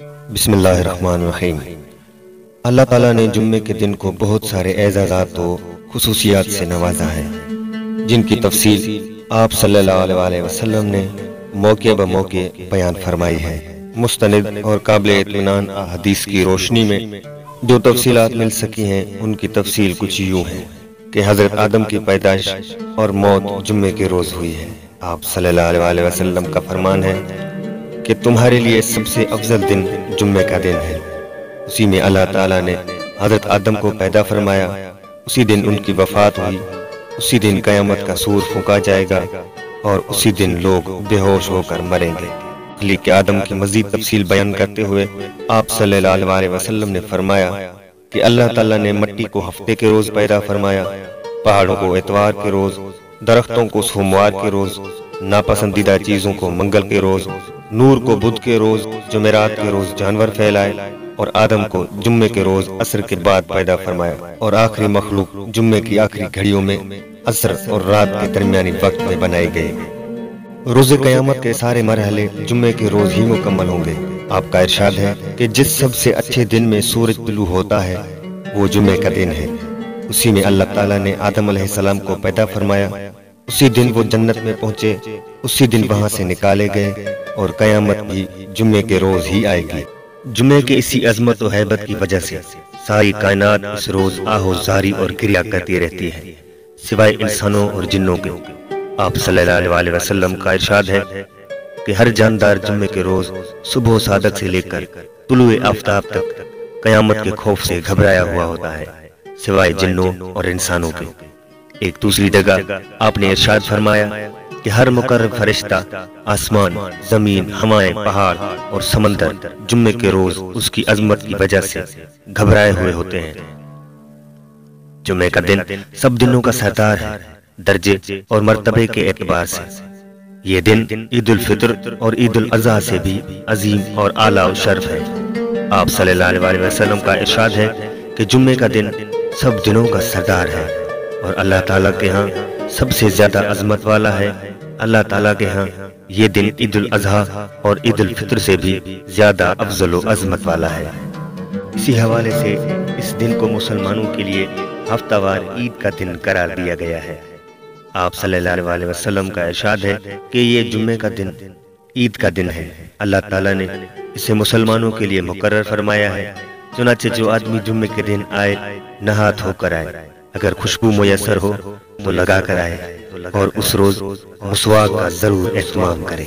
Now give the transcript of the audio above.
بسم اللہ الرحمن الرحیم۔ اللہ تعالیٰ نے جمعے کے دن کو بہت سارے اعزازات و خصوصیات سے نوازا ہے، جن کی تفصیل آپ صلی اللہ علیہ وسلم نے موقع بموقع بیان فرمائی ہے۔ مستند اور قابل اطمینان احادیث کی روشنی میں جو تفصیلات مل سکی ہیں، ان کی تفصیل کچھ یوں ہے کہ حضرت آدم کی پیدائش اور موت جمعے کے روز ہوئی ہے۔ آپ صلی اللہ علیہ وسلم کا فرمان ہے کہ تمہارے لیے سب سے افضل دن جمعے کا دن ہے۔ اسی میں اللہ تعالیٰ نے حضرت آدم کو پیدا فرمایا، اسی دن ان کی وفات ہوئی، اسی دن قیامت کا سور پھونکا جائے گا اور اسی دن لوگ بے ہوش ہو کر مریں گے۔ خلیق آدم کی مزید تفصیل بیان کرتے ہوئے آپ صلی اللہ علیہ وسلم نے فرمایا کہ اللہ تعالیٰ نے مٹی کو ہفتے کے روز پیدا فرمایا، پہاڑوں کو اتوار کے روز، درختوں کو سوموار کے روز، ناپسندیدہ چیزوں کو منگل کے روز، نور کو بدھ کے روز، جمعرات کے روز جانور پھیلائے، اور آدم کو جمعے کے روز عصر کے بعد پیدا فرمایا، اور آخری مخلوق جمعے کی آخری گھڑیوں میں عصر اور رات کے درمیانی وقت میں بنائی گئی۔ روز قیامت کے سارے مرحلے جمعے کے روز ہی مکمل ہوں گے۔ آپ کا ارشاد ہے کہ جس سب سے اچھے دن میں سورج طلوع ہوتا ہے وہ جمعے کا دن ہے۔ اسی میں اللہ تعالیٰ نے آدم علیہ السلام کو پیدا فرمایا، اسی دن وہ جنت میں پہنچے، اسی دن وہاں سے نکالے گئے، اور قیامت بھی جمعے کے روز ہی آئے گی۔ جمعے کے اسی عظمت و ہیبت کی وجہ سے ساری کائنات اس روز آہو زاری اور کریا کرتی رہتی ہے، سوائے انسانوں اور جنوں کے۔ آپ صلی اللہ علیہ وسلم کا ارشاد ہے کہ ہر جاندار جمعے کے روز صبح و صادق سے لے کر طلوع آفتاب تک قیامت کے خوف سے گھبرایا ہوا ہوتا ہے، سوائے جنوں اور انسانوں کے۔ ایک دوسری جگہ آپ نے ارشاد فرمایا کہ ہر مقرب فرشتہ، آسمان، زمین، ہوائیں، پہاڑ اور سمندر جمعے کے روز اس کی عظمت کی وجہ سے گھبرائے ہوئے ہوتے ہیں۔ جمعے کا دن سب دنوں کا سردار ہے، درجے اور مرتبے کے اعتبار سے۔ یہ دن عید الفطر اور عید الاضحیٰ سے بھی عظیم اور اعلیٰ شرف ہے۔ آپ صلی اللہ علیہ وسلم کا ارشاد ہے کہ جمعے کا دن سب دنوں کا سردار ہے اور اللہ تعالیٰ کے ہاں سب سے زیادہ عظمت والا ہے۔ اللہ تعالیٰ کے ہاں یہ دن عید الاضحیٰ اور عید الفطر سے بھی زیادہ افضل و عظمت والا ہے۔ اسی حوالے سے اس دن کو مسلمانوں کے لیے ہفتہ وار عید کا دن قرار دیا گیا ہے۔ آپ صلی اللہ علیہ وسلم کا ارشاد ہے کہ یہ جمعے کا دن عید کا دن ہے۔ اللہ تعالیٰ نے اسے مسلمانوں کے لیے مقرر فرمایا ہے، چنانچہ جو آدمی جمعے کے دن آئے نہا دھو کر آئے، اگر خوشبو میسر ہو تو لگا کر آئے، اور اس روز مسواک کا ضرور اہتمام کرے۔